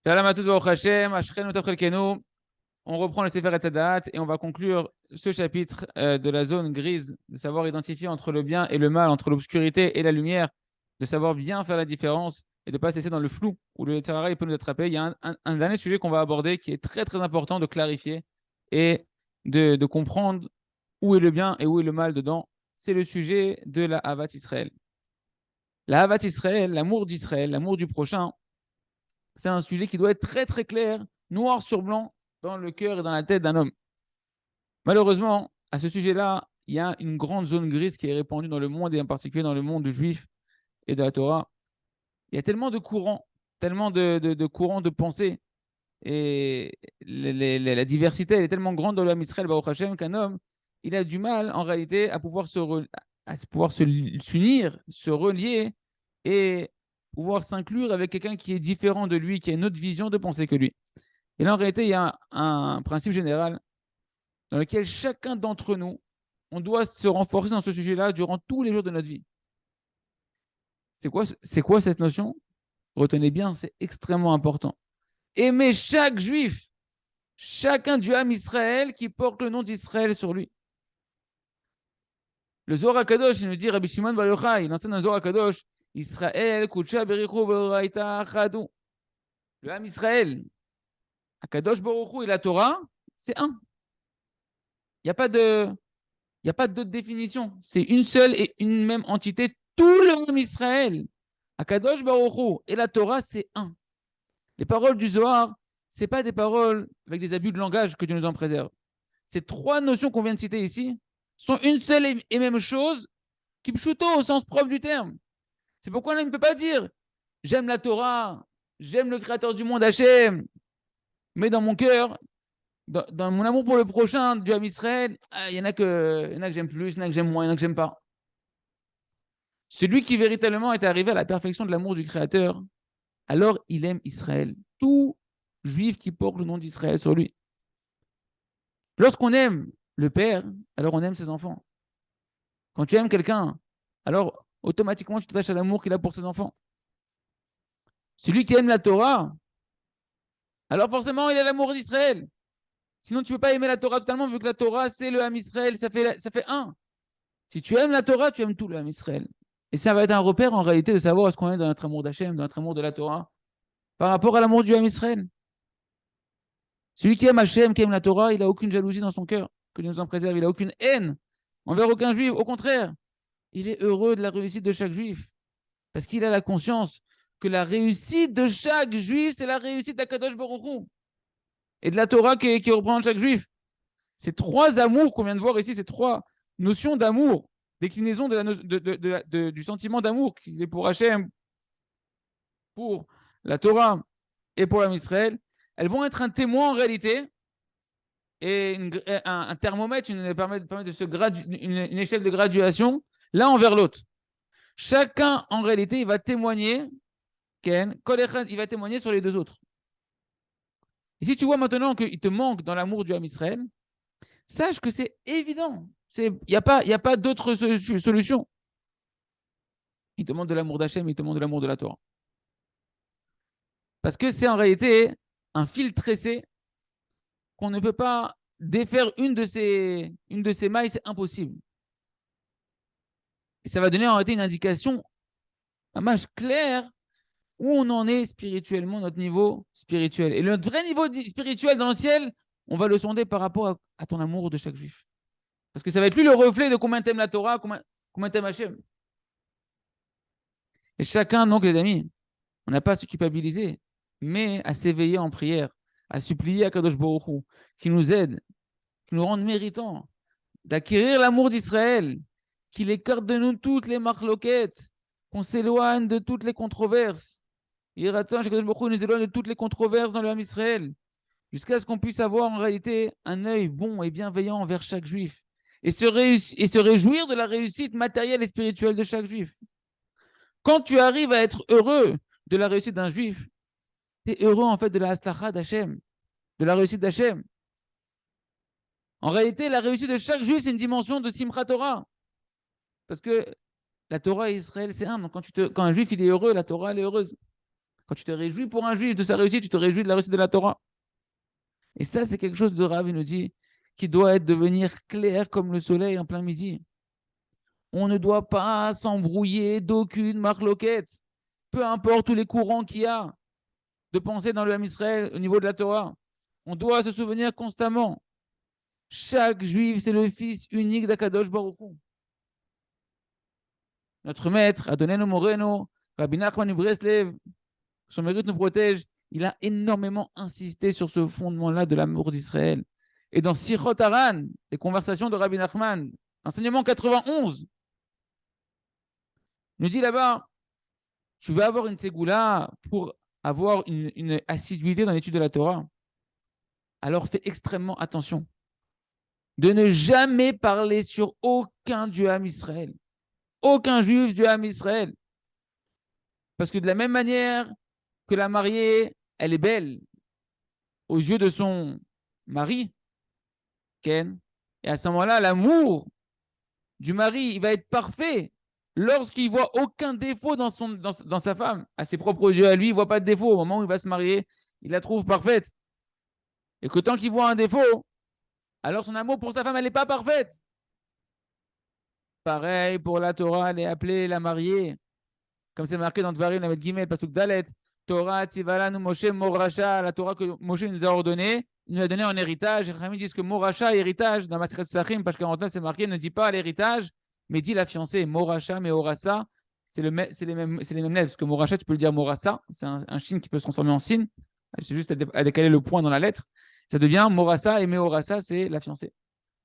Shalom à tous, Baruch Hashem, Ashkenu Tov Chelkenu. On reprend le Sefer Etzadat et on va conclure ce chapitre de la zone grise, de savoir identifier entre le bien et le mal, entre l'obscurité et la lumière, de savoir bien faire la différence et de ne pas se laisser dans le flou où le Yetzirah peut nous attraper. Il y a un dernier sujet qu'on va aborder qui est très très important de clarifier et de comprendre où est le bien et où est le mal dedans. C'est le sujet de la Havat Israël. La Havat Israël, l'amour du prochain, c'est un sujet qui doit être très très clair, noir sur blanc, dans le cœur et dans la tête d'un homme. Malheureusement, à ce sujet-là, il y a une grande zone grise qui est répandue dans le monde et en particulier dans le monde juif et de la Torah. Il y a tellement de courants, tellement de courants de pensée et la diversité elle est tellement grande dans l'homme Israël, Baruch Hashem, qu'un homme, il a du mal en réalité à pouvoir s'unir, se relier et pouvoir s'inclure avec quelqu'un qui est différent de lui, qui a une autre vision de pensée que lui. Et là, en réalité, il y a un principe général dans lequel chacun d'entre nous, on doit se renforcer dans ce sujet-là durant tous les jours de notre vie. C'est quoi cette notion? Retenez bien, c'est extrêmement important. Aimer chaque juif, chacun du Ham Israël qui porte le nom d'Israël sur lui. Le Zohar HaKadosh, il nous dit, Rabbi Shimon Bar Yochai, il enseigne dans le Zohar HaKadosh, Israël, Kudsha Berichu V'Oraita Chadu. Le Ham Israël, HaKadosh Baruch Hu et la Torah, c'est un. Il n'y a pas de, il n'y a pas d'autre définition. C'est une seule et une même entité. Tout le Ham Israël, Akadosh Baruch Hu et la Torah, c'est un. Les paroles du Zohar, ce n'est pas des paroles avec des abus de langage que Dieu nous en préserve. Ces trois notions qu'on vient de citer ici sont une seule et même chose, qui pshuto au sens propre du terme. C'est pourquoi on ne peut pas dire j'aime la Torah, j'aime le créateur du monde Hachem, mais dans mon cœur, dans mon amour pour le prochain du Ham Israël, il y en a que j'aime plus, il y en a que j'aime moins, il y en a que j'aime pas. Celui qui véritablement est arrivé à la perfection de l'amour du Créateur, alors il aime Israël. Tout juif qui porte le nom d'Israël sur lui. Lorsqu'on aime le Père, alors on aime ses enfants. Quand tu aimes quelqu'un, alors automatiquement tu t'attaches à l'amour qu'il a pour ses enfants. Celui qui aime la Torah, alors forcément il a l'amour d'Israël. Sinon tu ne peux pas aimer la Torah totalement vu que la Torah c'est le Ham Israël, ça fait un. Si tu aimes la Torah, tu aimes tout le Ham Israël. Et ça va être un repère en réalité de savoir est-ce qu'on est dans notre amour d'Hachem, dans notre amour de la Torah, par rapport à l'amour du Ham Israël. Celui qui aime Hachem, qui aime la Torah, il n'a aucune jalousie dans son cœur, que Dieu nous en préserve, il n'a aucune haine envers aucun juif. Au contraire, il est heureux de la réussite de chaque juif, parce qu'il a la conscience que la réussite de chaque juif, c'est la réussite d'Akadosh Baruch Hu et de la Torah qui représente chaque juif. Ces trois amours qu'on vient de voir ici, ces trois notions d'amour, déclinaison du sentiment d'amour qu'il est pour Hachem, pour la Torah et pour l'âme Israël, elles vont être un témoin en réalité et un thermomètre, permet de une échelle de graduation l'un envers l'autre. Chacun en réalité, il va témoigner, il va témoigner sur les deux autres. Et si tu vois maintenant qu'il te manque dans l'amour du Ham Israël, sache que c'est évident. Il n'y a pas d'autre solution. Il te demande de l'amour d'Hachem, il te demande de l'amour de la Torah. Parce que c'est en réalité un fil tressé qu'on ne peut pas défaire une de ces mailles, c'est impossible. Et ça va donner en réalité une indication, un match clair où on en est spirituellement, notre niveau spirituel. Et notre vrai niveau spirituel dans le ciel, on va le sonder par rapport à ton amour de chaque juif. Parce que ça va être plus le reflet de combien t'aimes la Torah, combien t'aimes Hachem. Et chacun, donc les amis, on n'a pas à se culpabiliser, mais à s'éveiller en prière, à supplier à Kadosh Baruch Hu, qui nous aide, qui nous rende méritants d'acquérir l'amour d'Israël, qu'il écarte de nous toutes les marloquettes, qu'on s'éloigne de toutes les controverses. Yiratzon, Kadosh Baruch Hu nous éloigne de toutes les controverses dans le Ham Israël, jusqu'à ce qu'on puisse avoir en réalité un œil bon et bienveillant envers chaque juif, et se réjouir de la réussite matérielle et spirituelle de chaque juif. Quand tu arrives à être heureux de la réussite d'un juif, tu es heureux en fait de la haslacha d'Hachem, de la réussite d'Hachem. En réalité, la réussite de chaque juif, c'est une dimension de Simchat Torah. Parce que la Torah et Israël, c'est un. Donc quand un juif il est heureux, la Torah elle est heureuse. Quand tu te réjouis pour un juif de sa réussite, tu te réjouis de la réussite de la Torah. Et ça, c'est quelque chose de Rav, il nous dit, qui doit devenir clair comme le soleil en plein midi. On ne doit pas s'embrouiller d'aucune marloquette, peu importe tous les courants qu'il y a de pensée dans le Ham Israël au niveau de la Torah. On doit se souvenir constamment. Chaque juif, c'est le fils unique d'Akadosh Baruch Hu. Notre maître, Adonai Moreno, Rabbi Nachman Breslev, son mérite nous protège, il a énormément insisté sur ce fondement-là de l'amour d'Israël. Et dans Sichot Haran, les conversations de Rabbi Nachman, enseignement 91, il nous dit là-bas, tu veux avoir une ségoula pour avoir une assiduité dans l'étude de la Torah, alors fais extrêmement attention de ne jamais parler sur aucun du Ham Israël, aucun juif du Ham Israël. Parce que de la même manière que la mariée, elle est belle aux yeux de son mari, Ken, et à ce moment-là, l'amour du mari, il va être parfait lorsqu'il voit aucun défaut dans sa femme. À ses propres yeux, à lui, il ne voit pas de défaut. Au moment où il va se marier, il la trouve parfaite. Et que tant qu'il voit un défaut, alors son amour pour sa femme, elle n'est pas parfaite. Pareil pour la Torah, elle est appelée la mariée. Comme c'est marqué dans Dvarim, la Gimel, Pasuk Dalet, Torah Tzivalanu Moshe Moracha, la Torah que Moshe nous a ordonnée, il nous a donné en héritage. Les Chachamim disent que Moracha, héritage, dans Masechet Psachim, page 49, c'est marqué, ne dit pas l'héritage, mais dit la fiancée. Moracha, mais Orasa, c'est les mêmes lettres, parce que Moracha, tu peux le dire Morasa, c'est un shin qui peut se transformer en sin, c'est juste à décaler le point dans la lettre. Ça devient Morasa, et Meorasa, c'est la fiancée.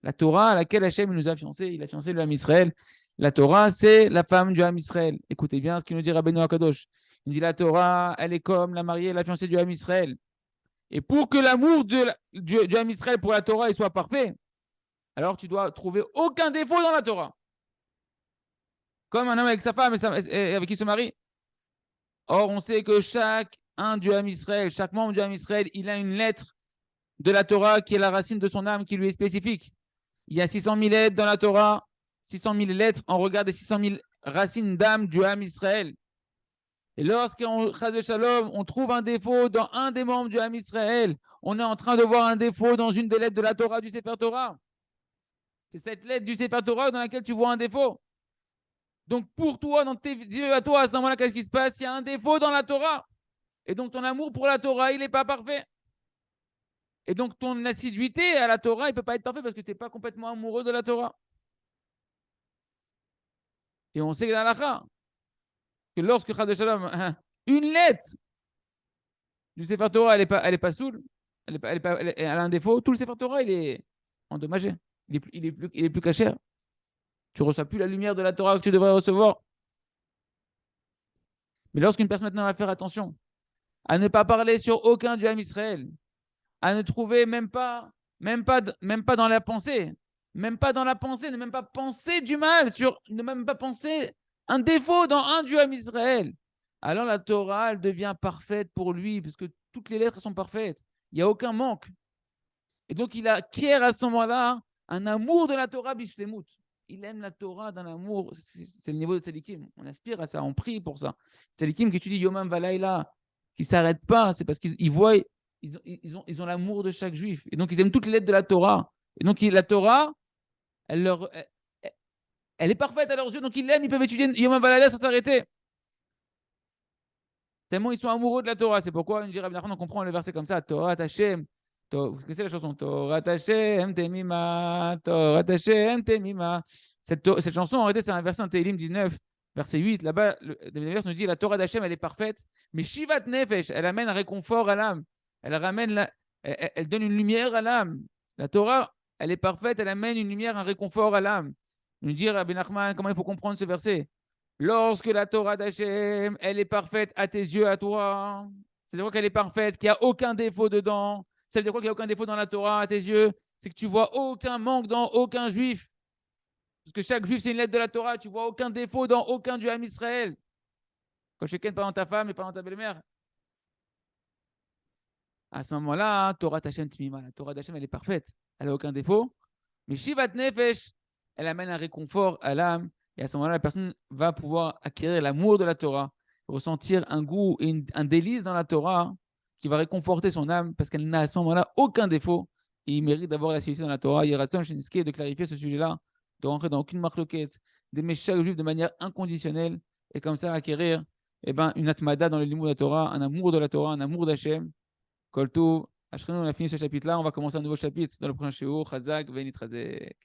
La Torah à laquelle Hachem nous a fiancé, il a fiancé le Ham Israël. La Torah, c'est la femme du Ham Israël. Écoutez bien ce qu'il nous dit Rabbeinu Akadosh. Il nous dit la Torah, elle est comme la mariée et la fiancée du Ham Israël. Et pour que l'amour du Ham Israël pour la Torah il soit parfait, alors tu dois trouver aucun défaut dans la Torah. Comme un homme avec sa femme et avec qui il se marie. Or, on sait que chaque du Ham Israël, chaque membre du Ham Israël, il a une lettre de la Torah qui est la racine de son âme qui lui est spécifique. Il y a 600 000 lettres dans la Torah, 600 000 lettres en regard des 600 000 racines d'âme du Ham Israël. Et lorsqu'on Shalom, on trouve un défaut dans un des membres du Ham Israël, on est en train de voir un défaut dans une des lettres de la Torah, du Sefer Torah. C'est cette lettre du Sefer Torah dans laquelle tu vois un défaut. Donc pour toi, dans tes yeux à toi, à ce moment-là, qu'est-ce qui se passe? Il y a un défaut dans la Torah. Et donc ton amour pour la Torah, il n'est pas parfait. Et donc ton assiduité à la Torah, il ne peut pas être parfait parce que tu n'es pas complètement amoureux de la Torah. Et on sait que l'halakha, que lorsque Chad Shalom, une lettre du Sefer Torah, elle est pas saoule, elle a un défaut, tout le Sefer Torah, il est endommagé. Il est plus caché. Tu ne reçois plus la lumière de la Torah que tu devrais recevoir. Mais lorsqu'une personne maintenant va faire attention à ne pas parler sur aucun du Ham Israël, à ne trouver même pas dans la pensée, ne même pas penser du mal, ne même pas penser un défaut dans un du Ham Israël, alors la Torah, elle devient parfaite pour lui, parce que toutes les lettres sont parfaites. Il n'y a aucun manque. Et donc, il acquiert à ce moment-là un amour de la Torah bishlemut. Il aime la Torah dans l'amour. C'est le niveau de Tzadikim. On aspire à ça, on prie pour ça. Tzadikim qui étudie Yomam Valaïla, qui ne s'arrêtent pas, c'est parce qu'ils voient, ils ont l'amour de chaque juif. Et donc, ils aiment toutes les lettres de la Torah. Et donc, la Torah, elle est parfaite à leurs yeux. Donc, ils l'aiment, ils peuvent étudier Yomam Valaïla sans s'arrêter. Tellement ils sont amoureux de la Torah. C'est pourquoi on comprend le verset comme ça. Torah Hashem. Qu'est-ce que c'est la chanson? Torah Hashem Temima. Torah Hashem Temima. Cette chanson, en réalité, c'est un verset en Tehillim 19, verset 8. Là-bas, le verset nous dit la Torah d'Hachem, elle est parfaite. Mais Shivat Nefesh, elle amène un réconfort à l'âme. Elle donne une lumière à l'âme. La Torah, elle est parfaite. Elle amène une lumière, un réconfort à l'âme. Nous dit Rabbi Nachman, comment il faut comprendre ce verset? Lorsque la Torah d'Hachem, elle est parfaite à tes yeux, à toi, c'est-à-dire qu'elle est parfaite, qu'il n'y a aucun défaut dedans. Ça veut dire quoi qu'il n'y a aucun défaut dans la Torah à tes yeux? C'est que tu vois aucun manque dans aucun juif. Parce que chaque juif, c'est une lettre de la Torah. Tu vois aucun défaut dans aucun du Ham Israël. Quand je ken pas dans ta femme et pas dans ta belle-mère. À ce moment-là, Torah d'Hachem Tmima. La Torah d'Hachem, elle est parfaite. Elle n'a aucun défaut. Mais Shivat Nefesh, elle amène un réconfort à l'âme. Et à ce moment-là, la personne va pouvoir acquérir l'amour de la Torah. ressentir un goût et un délice dans la Torah qui va réconforter son âme parce qu'elle n'a à ce moment-là aucun défaut et il mérite d'avoir la sécurité dans la Torah. Il y a Ratson Sheniske de clarifier ce sujet-là, de rentrer dans aucune marloquette, d'aimer chaque juif de manière inconditionnelle et comme ça acquérir une atmada dans le limoud de la Torah, un amour de la Torah, un amour d'Hachem. Koltou, on a fini ce chapitre-là, on va commencer un nouveau chapitre dans le prochain shiur, Chazak, Venit Chazek.